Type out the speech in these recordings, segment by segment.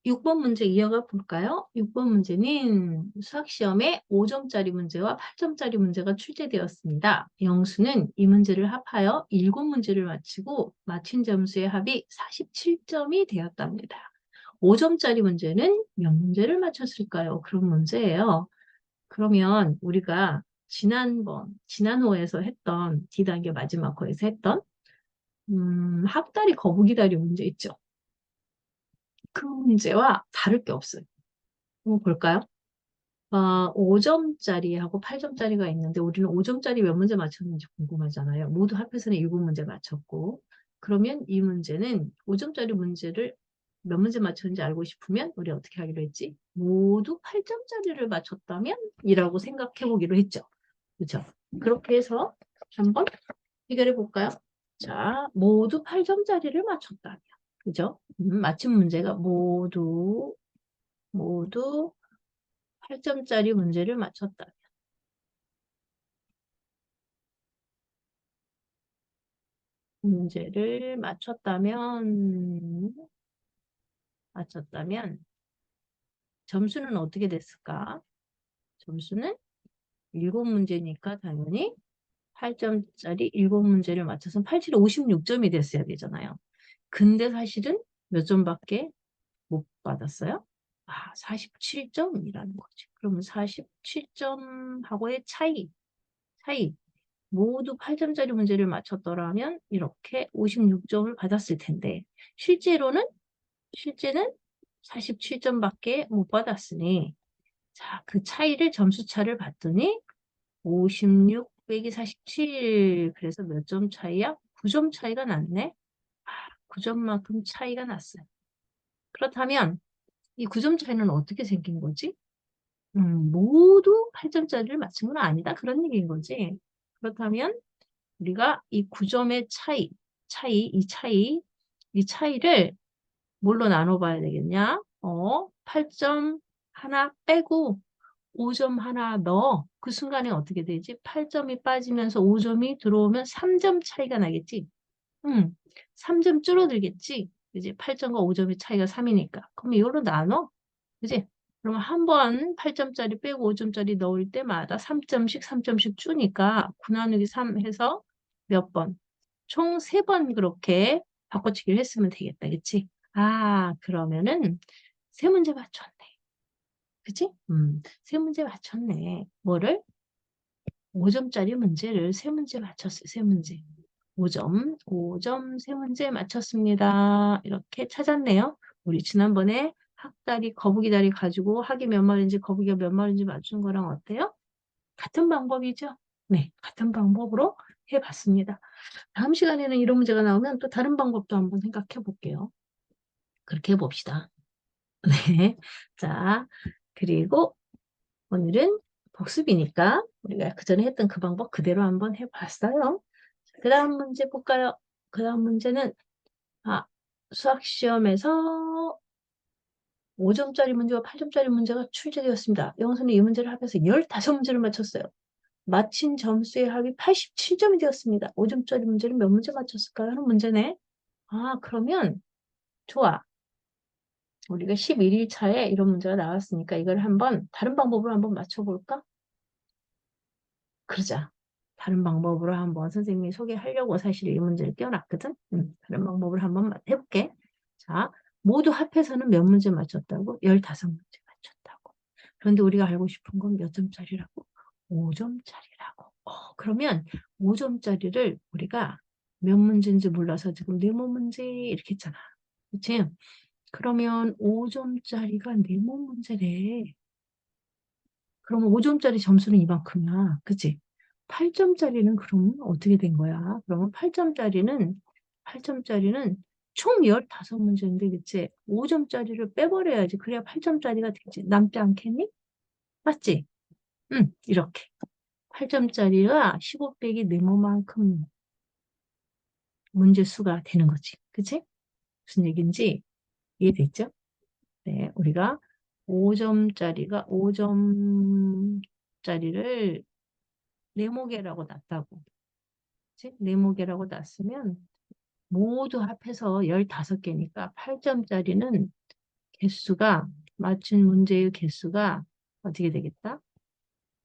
6번 문제 이어가 볼까요? 6번 문제는 수학시험에 5점짜리 문제와 8점짜리 문제가 출제되었습니다. 영수는 이 문제를 합하여 7문제를 마치고 맞힌 점수의 합이 47점이 되었답니다. 5점짜리 문제는 몇 문제를 맞췄을까요? 그런 문제예요. 그러면 우리가 지난 호에서 했던 D단계 마지막 호에서 했던 학다리 거북이다리 문제 있죠? 그 문제와 다를 게 없어요. 한번 볼까요? 5점짜리하고 8점짜리가 있는데 우리는 5점짜리 몇 문제 맞췄는지 궁금하잖아요. 모두 합해서는 7문제 맞췄고 그러면 이 문제는 5점짜리 문제를 몇 문제 맞췄는지 알고 싶으면 우리 어떻게 하기로 했지? 모두 8점짜리를 맞췄다면 이라고 생각해 보기로 했죠. 그렇죠? 그렇게 해서 한번 해결해 볼까요? 자, 모두 8점짜리를 맞췄다면 그죠? 맞힌 문제가 모두 8점짜리 문제를 맞췄다면 문제를 맞췄다면 점수는 어떻게 됐을까? 점수는 7문제니까 당연히 8점짜리 7문제를 맞춰서 87이 56점이 됐어야 되잖아요. 근데 사실은 몇 점밖에 못 받았어요? 47점이라는 거지. 그러면 47점하고의 차이. 모두 8점짜리 문제를 맞췄더라면 이렇게 56점을 받았을 텐데 실제는 47점밖에 못 받았으니 자, 그 차이를 점수차를 봤더니 56 빼기 47 그래서 몇 점 차이야? 9점 차이가 났네. 9점만큼 차이가 났어요. 그렇다면 이 9점 차이는 어떻게 생긴 거지? 모두 8점짜리를 맞춘 건 아니다. 그런 얘기인 거지. 그렇다면 우리가 이 9점의 이 차이를 뭘로 나눠봐야 되겠냐? 8점 하나 빼고 5점 하나 넣어. 그 순간에 어떻게 되지? 8점이 빠지면서 5점이 들어오면 3점 차이가 나겠지? 3점 줄어들겠지? 이제 8점과 5점의 차이가 3이니까. 그럼 이걸로 나눠? 그지? 그러면 한 번 8점짜리 빼고 5점짜리 넣을 때마다 3점씩 주니까 9 나누기 3 해서 몇 번? 총 3번 그렇게 바꿔치기를 했으면 되겠다. 그치? 그러면은 3문제 맞췄네. 그치? 3문제 맞췄네. 뭐를? 5점짜리 문제를 3문제 맞췄어요. 3문제. 5점 3문제 맞췄습니다. 이렇게 찾았네요. 우리 지난번에 학다리, 거북이다리 가지고 학이 몇 마리인지 거북이가 몇 마리인지 맞춘 거랑 어때요? 같은 방법이죠? 네, 같은 방법으로 해봤습니다. 다음 시간에는 이런 문제가 나오면 또 다른 방법도 한번 생각해 볼게요. 그렇게 해봅시다. 네. 자, 그리고 오늘은 복습이니까 우리가 그전에 했던 그 방법 그대로 한번 해봤어요. 그 다음 문제 볼까요? 그 다음 문제는 수학시험에서 5점짜리 문제와 8점짜리 문제가 출제되었습니다. 영수는 이 문제를 합해서 15문제를 맞췄어요. 맞힌 점수의 합이 87점이 되었습니다. 5점짜리 문제는 몇 문제 맞췄을까요? 하는 문제네. 그러면 좋아. 우리가 11일 차에 이런 문제가 나왔으니까 이걸 한번 다른 방법으로 한번 맞춰볼까? 그러자. 다른 방법으로 한번 선생님이 소개하려고 사실 이 문제를 띄워놨거든. 다른 방법으로 한번 해볼게. 자, 모두 합해서는 몇 문제 맞췄다고? 15문제 맞췄다고. 그런데 우리가 알고 싶은 건 몇 점짜리라고? 5점짜리라고. 그러면 5점짜리를 우리가 몇 문제인지 몰라서 지금 네모 문제 이렇게 했잖아. 그치? 그러면 5점짜리가 네모 문제래. 그러면 5점짜리 점수는 이만큼이야. 그치? 8점짜리는 그러면 어떻게 된 거야? 그러면 8점짜리는 총 15문제인데, 그치? 5점짜리를 빼버려야지. 그래야 8점짜리가 되지. 남지 않겠니? 맞지? 응, 이렇게. 8점짜리가 15 빼기 네모만큼 문제 수가 되는 거지. 그치? 무슨 얘기인지 이해됐죠? 네, 우리가 5점짜리를 네모개라고 놨다고. 그치? 네모개라고 놨으면 모두 합해서 15개니까 8점짜리는 개수가, 맞춘 문제의 개수가 어떻게 되겠다?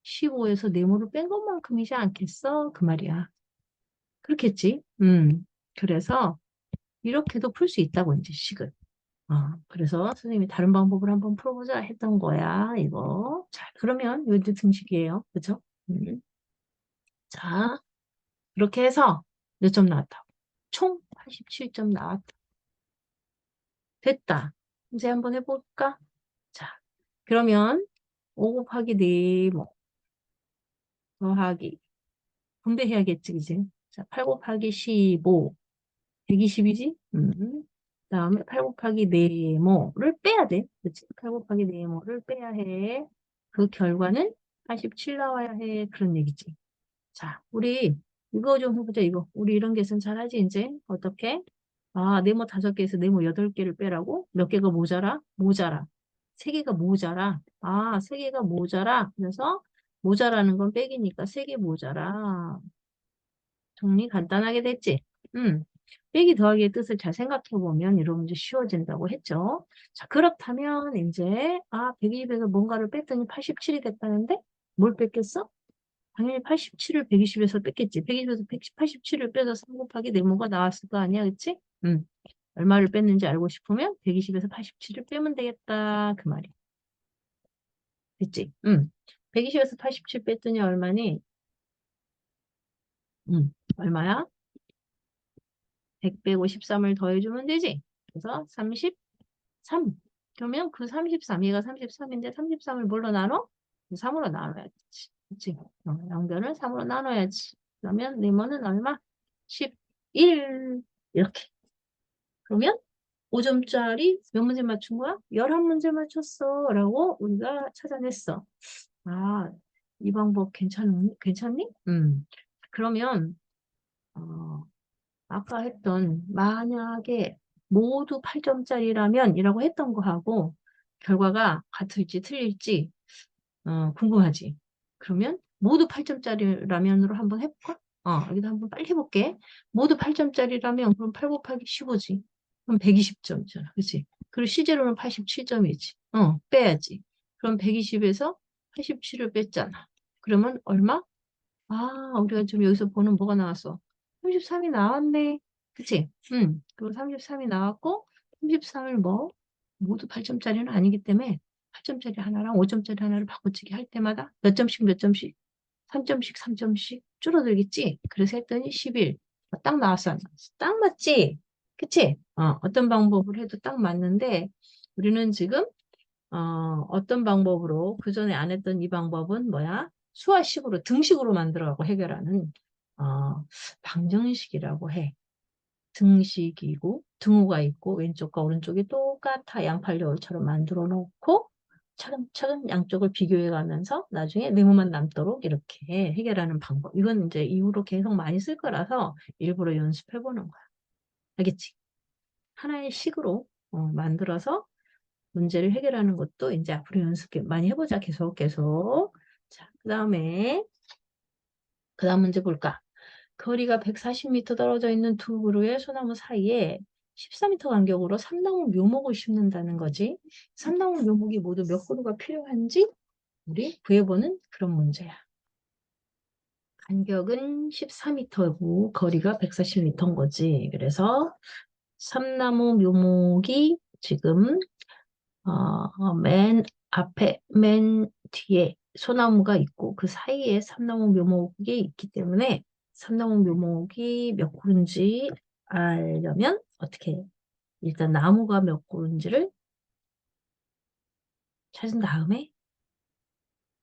15에서 네모를 뺀 것만큼이지 않겠어? 그 말이야. 그렇겠지? 그래서 이렇게도 풀 수 있다고 이제 식을. 그래서 선생님이 다른 방법을 한번 풀어보자 했던 거야, 이거. 자, 그러면 이것도 등식이에요. 그죠? 음. 자, 그렇게 해서 몇 점 나왔다? 총 87점 나왔다. 됐다. 이제 한번 해볼까? 자, 그러면 5 곱하기 4뭐 더하기 분배해야겠지, 그지? 자, 8 곱하기 15 120이지? 그다음에 8 곱하기 네모를 빼야 돼. 그치? 8 곱하기 네모를 빼야 해. 그 결과는 87 나와야 해. 그런 얘기지. 자, 우리 이거 좀 해보자, 이거. 우리 이런 계산 잘하지, 이제? 어떻게? 네모 5개에서 네모 8개를 빼라고? 몇 개가 모자라? 모자라. 3개가 모자라. 3개가 모자라. 그래서 모자라는 건 빼기니까 3개 모자라. 정리 간단하게 됐지? 빼기 더하기의 뜻을 잘 생각해보면 이런 문제 쉬워진다고 했죠. 자, 그렇다면 이제 120에서 뭔가를 뺐더니 87이 됐다는데 뭘 뺐겠어? 당연히 87을 120에서 뺐겠지. 120에서 187을 빼서 3 곱하기 네모가 나왔을 거 아니야, 그치? 얼마를 뺐는지 알고 싶으면 120에서 87을 빼면 되겠다. 그 말이야. 됐지? 120에서 87 뺐더니 얼마니? 얼마야? 100 빼고 13을 더해주면 되지. 그래서 33. 그러면 그 33, 얘가 33인데 33을 뭘로 나눠? 3으로 나눠야지. 그치? 양변을 3으로 나눠야지. 그러면 네모는 얼마? 11. 이렇게. 그러면 5점짜리 몇 문제 맞춘 거야? 11문제 맞췄어. 라고 우리가 찾아냈어. 아, 이 방법 괜찮니? 그러면, 어, 아까 했던 만약에 모두 8점짜리라면 이라고 했던 거하고 결과가 같을지 틀릴지 궁금하지. 그러면 모두 8점짜리라면으로 한번 해볼까? 여기다 한번 빨리 해볼게. 모두 8점짜리라면 그럼 8 곱하기 15지. 그럼 120점이잖아. 그치? 그리고 시제로는 87점이지. 빼야지. 그럼 120에서 87을 뺐잖아. 그러면 얼마? 우리가 지금 여기서 보는 뭐가 나왔어? 33이 나왔네. 그치? 그리고 33이 나왔고, 33을 모두 8점짜리는 아니기 때문에 8점짜리 하나랑 5점짜리 하나를 바꿔치기 할 때마다 몇 점씩 몇 점씩, 3점씩 3점씩 줄어들겠지? 그래서 했더니 11. 딱 나왔어, 안 나왔어? 딱 맞지? 그치? 어떤 방법을 해도 딱 맞는데, 우리는 지금 어떤 방법으로 그 전에 안 했던 이 방법은 뭐야? 수화식으로 등식으로 만들어가고 해결하는 방정식이라고 해. 등식이고 등호가 있고 왼쪽과 오른쪽이 똑같아 양팔려울처럼 만들어 놓고 차근차근 양쪽을 비교해 가면서 나중에 네모만 남도록 이렇게 해결하는 방법. 이건 이제 이후로 계속 많이 쓸 거라서 일부러 연습해 보는 거야. 알겠지? 하나의 식으로 만들어서 문제를 해결하는 것도 이제 앞으로 연습 많이 해보자. 계속, 계속. 자, 그 다음 문제 볼까? 거리가 140m 떨어져 있는 두 그루의 소나무 사이에 14m 간격으로 삼나무 묘목을 심는다는 거지. 삼나무 묘목이 모두 몇 그루가 필요한지 우리 구해보는 그런 문제야. 간격은 14m고 거리가 140m인 거지. 그래서 삼나무 묘목이 지금 맨 앞에, 맨 뒤에 소나무가 있고 그 사이에 삼나무 묘목이 있기 때문에 삼나무 묘목이 몇 그루인지 알려면 어떻게 해? 일단 나무가 몇 그루인지를 찾은 다음에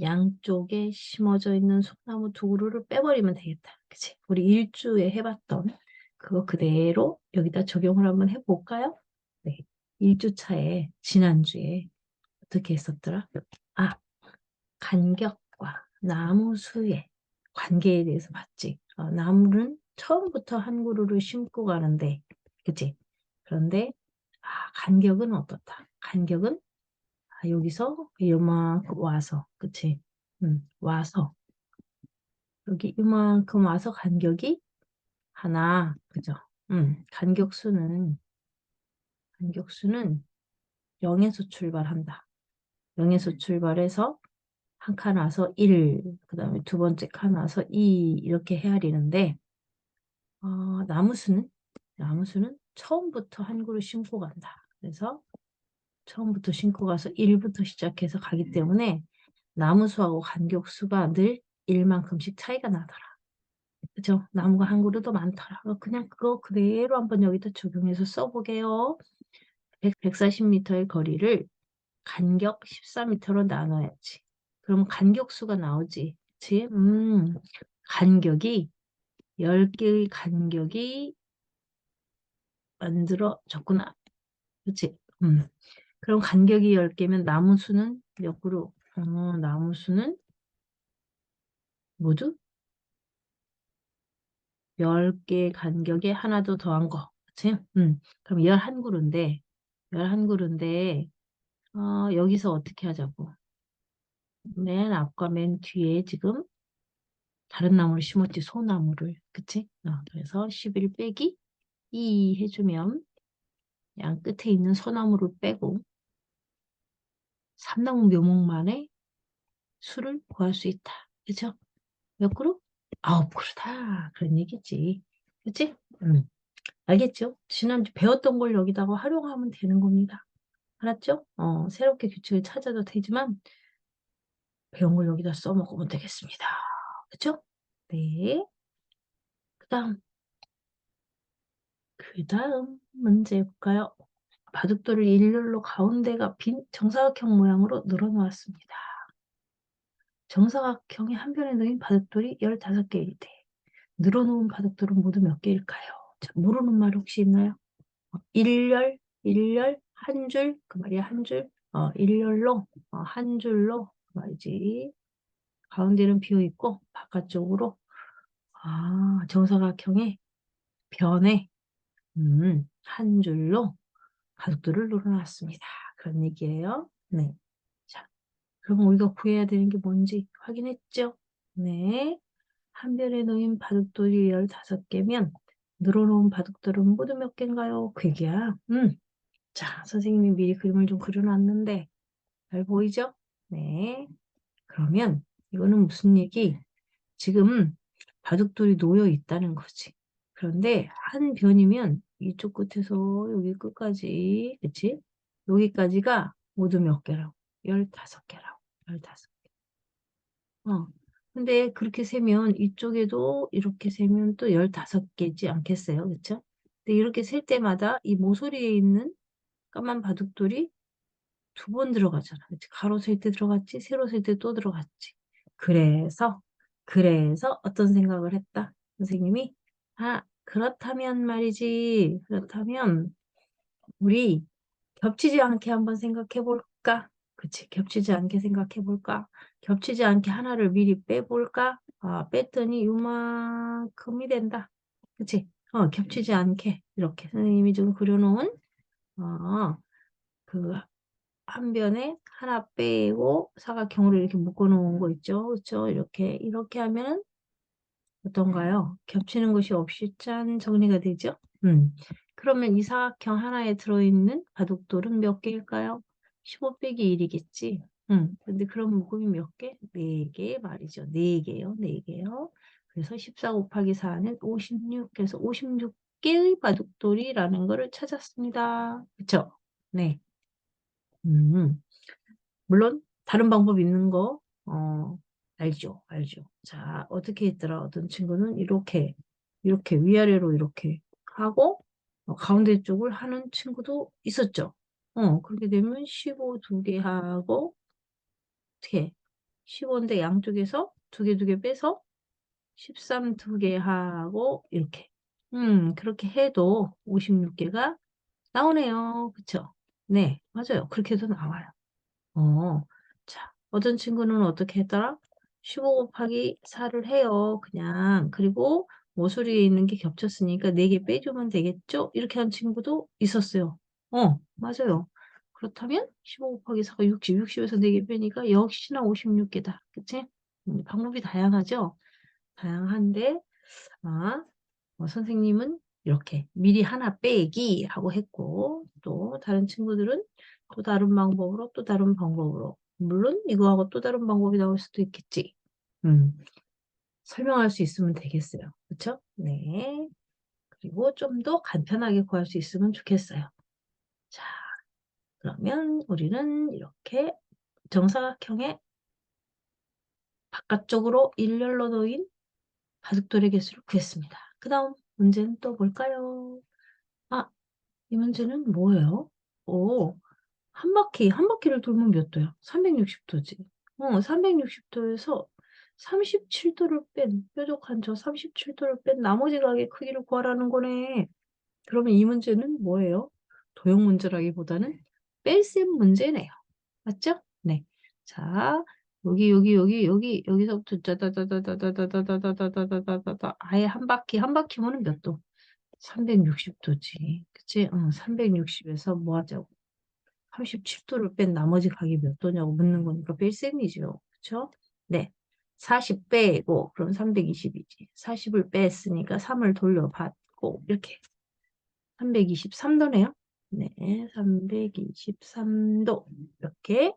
양쪽에 심어져 있는 소나무 두 그루를 빼버리면 되겠다. 그치? 우리 일주에 해봤던 그거 그대로 여기다 적용을 한번 해볼까요? 네. 일주차에 지난주에 어떻게 했었더라? 아, 간격과 나무 수의 관계에 대해서 봤지. 나무는 처음부터 한 그루를 심고 가는데, 그치? 그런데, 간격은 어떻다? 간격은, 여기서 요만큼 와서, 그치? 와서, 여기 요만큼 와서 간격이 하나, 그죠? 간격수는 0에서 출발한다. 0에서 출발해서 한 칸 와서 1, 그 다음에 두 번째 칸 와서 2 이렇게 헤아리는데 나무수는 처음부터 한 그루 심고 간다. 그래서 처음부터 심고 가서 1부터 시작해서 가기 때문에 나무수하고 간격수가 늘 1만큼씩 차이가 나더라. 그죠? 나무가 한 그루 더 많더라. 그냥 그거 그대로 한번 여기다 적용해서 써보게요. 140m의 거리를 간격 14m로 나눠야지. 그러면 간격수가 나오지. 그치? 간격이 10개의 간격이 만들어졌구나. 그치? 그럼 간격이 10개면 나무 수는 몇 그루? 나무 수는 모두 10개 간격에 하나 더 더한 거. 그치? 그럼 11그루인데, 11그루인데, 여기서 어떻게 하자고. 맨 앞과 맨 뒤에 지금 다른 나무를 심었지, 소나무를. 그치? 그래서 11 빼기 2 해주면 양 끝에 있는 소나무를 빼고 3나무 묘목만의 수를 구할 수 있다. 그쵸? 몇 그루? 9그루다. 그런 얘기지. 그치? 알겠죠? 지난주 배웠던 걸 여기다가 활용하면 되는 겁니다. 알았죠? 새롭게 규칙을 찾아도 되지만 배운 걸 여기다 써먹으면 되겠습니다. 그쵸? 네. 그 다음 문제 볼까요? 바둑돌을 일렬로 가운데가 빈 정사각형 모양으로 늘어놓았습니다. 정사각형의 한 변에 놓인 바둑돌이 15개일 때 늘어놓은 바둑돌은 모두 몇 개일까요? 자, 모르는 말 혹시 있나요? 일렬, 한 줄, 그 말이야, 한 줄. 일렬로, 한 줄로, 그 말이지. 가운데는 비어있고, 바깥쪽으로, 정사각형의 변에, 한 줄로 바둑돌을 늘어놨습니다. 그런 얘기예요. 네. 자, 그럼 우리가 구해야 되는 게 뭔지 확인했죠? 네. 한 변에 놓인 바둑돌이 15개면 늘어놓은 바둑돌은 모두 몇 개인가요? 그 얘기야. 자, 선생님이 미리 그림을 좀 그려놨는데 잘 보이죠? 네. 그러면 이거는 무슨 얘기? 지금 바둑돌이 놓여 있다는 거지. 그런데 한 변이면 이쪽 끝에서 여기 끝까지, 그치? 여기까지가 모두 몇 개라고? 15개라고. 15개. 근데 그렇게 세면 이쪽에도 이렇게 세면 또 15개지 않겠어요? 그쵸? 근데 이렇게 셀 때마다 이 모서리에 있는 까만 바둑돌이 2번 들어가잖아. 그치? 가로 셀 때 들어갔지, 세로 셀 때 또 들어갔지. 그래서 어떤 생각을 했다. 선생님이, 그렇다면 말이지. 그렇다면 우리 겹치지 않게 한번 생각해 볼까? 그치? 겹치지 않게 생각해 볼까? 겹치지 않게 하나를 미리 빼볼까? 뺐더니 요만큼이 된다. 그치? 겹치지 않게 이렇게 선생님이 지금 그려놓은 그 한 변에 하나 빼고 사각형으로 이렇게 묶어 놓은 거 있죠? 그쵸? 이렇게 하면 어떤가요? 겹치는 것이 없이 짠 정리가 되죠? 그러면 이 사각형 하나에 들어있는 바둑돌은 몇 개일까요? 15 빼기 1이겠지? 근데 그럼 묶음이 몇 개? 4개 말이죠. 4개요. 4개요. 그래서 14 곱하기 4는 56. 그래서 56개의 바둑돌이라는 거를 찾았습니다. 그쵸? 네. 음. 물론 다른 방법 있는 거 알죠, 알죠. 자, 어떻게 했더라? 어떤 친구는 이렇게 위아래로 이렇게 하고 가운데 쪽을 하는 친구도 있었죠. 그렇게 되면 15 2개 하고 어떻게 15인데 양쪽에서 2개 빼서 13 2개 하고 이렇게 그렇게 해도 56개가 나오네요. 그쵸? 네, 맞아요. 그렇게 해도 나와요. 자, 어떤 친구는 어떻게 했더라? 15 곱하기 4를 해요. 그냥. 그리고 모서리에 있는 게 겹쳤으니까 4개 빼주면 되겠죠? 이렇게 한 친구도 있었어요. 맞아요. 그렇다면 15 곱하기 4가 60, 60에서 4개 빼니까 역시나 56개다. 그치? 방법이 다양하죠? 다양한데, 선생님은 이렇게 미리 하나 빼기 하고 했고, 또 다른 친구들은 또 다른 방법으로, 또 다른 방법으로. 물론 이거하고 또 다른 방법이 나올 수도 있겠지. 음, 설명할 수 있으면 되겠어요. 그쵸? 네. 그리고 좀 더 간편하게 구할 수 있으면 좋겠어요. 자, 그러면 우리는 이렇게 정사각형의 바깥쪽으로 일렬로 놓인 바둑돌의 개수를 구했습니다. 그 다음 문제는 또 뭘까요? 아, 이 문제는 뭐예요? 오, 한 바퀴를 돌면 몇 도야? 360도지. 360도에서 37도를 뺀, 뾰족한 저 37도를 뺀 나머지 각의 크기를 구하라는 거네. 그러면 이 문제는 뭐예요? 도형 문제라기보다는 뺄셈 문제네요. 맞죠? 네. 자, 여기서부터 짜다다다다다다다다다다다다다다 아예 한 바퀴면은 몇 도? 360도지. 그치? 360에서 뭐 하자고? 37도를 뺀 나머지 각이 몇 도냐고 묻는 거니까 뺄셈이죠. 그쵸? 네. 40 빼고, 그럼 320이지. 40을 뺐으니까 3을 돌려받고, 이렇게. 323도네요. 네, 323도. 이렇게.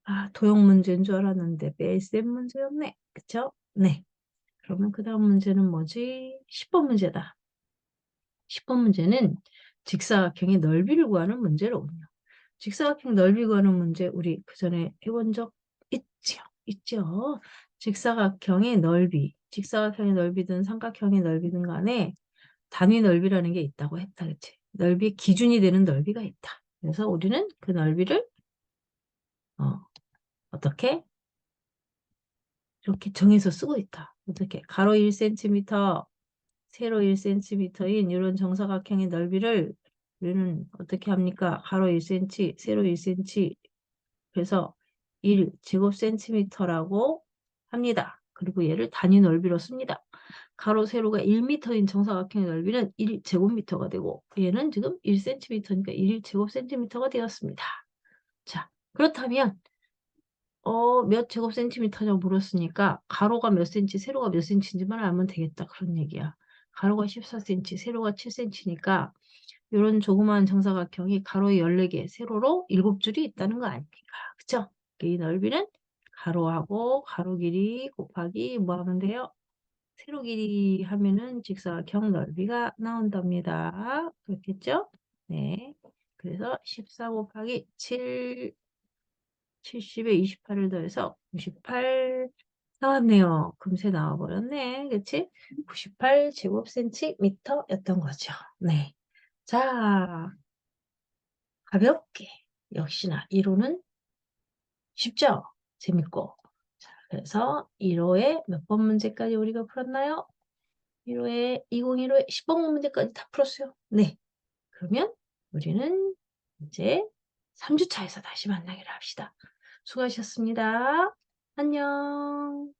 아, 도형 문제인 줄 알았는데, 뺄셈 문제였네. 그쵸? 네. 그러면 그 다음 문제는 뭐지? 10번 문제다. 10번 문제는 직사각형의 넓이를 구하는 문제로군요. 직사각형 넓이 구하는 문제 우리 그 전에 해본 적 있죠? 있죠? 직사각형의 넓이든 삼각형의 넓이든 간에 단위 넓이라는 게 있다고 했다, 그치? 넓이의 기준이 되는 넓이가 있다. 그래서 우리는 그 넓이를 어떻게? 이렇게 정해서 쓰고 있다. 어떻게? 가로 1cm, 세로 1cm인 이런 정사각형의 넓이를 우리는 어떻게 합니까? 가로 1cm, 세로 1cm, 그래서 1제곱센티미터라고 합니다. 그리고 얘를 단위 넓이로 씁니다. 가로 세로가 1m인 정사각형의 넓이는 1제곱미터가 되고 얘는 지금 1cm니까 1제곱센티미터가 되었습니다. 자, 그렇다면 몇 제곱센티미터냐고 물었으니까 가로가 몇 센치, 세로가 몇 센치인지만 알면 되겠다. 그런 얘기야. 가로가 14cm, 세로가 7cm니까 이런 조그마한 정사각형이 가로에 14개, 세로로 7줄이 있다는 거 아닙니까? 그쵸? 이 넓이는 가로하고 가로 길이 곱하기 뭐 하면 돼요? 세로 길이 하면은 직사각형 넓이가 나온답니다. 그렇겠죠? 네. 그래서 14 곱하기 7, 70에 28을 더해서 98 나왔네요. 금세 나와버렸네. 그치? 98 제곱센티미터였던 거죠. 네. 자, 가볍게. 역시나 1호는 쉽죠? 재밌고. 자, 그래서 1호에 몇 번 문제까지 우리가 풀었나요? 1호에 2015에 10번 문제까지 다 풀었어요. 네. 그러면 우리는 이제 3주차에서 다시 만나기로 합시다. 수고하셨습니다. 안녕.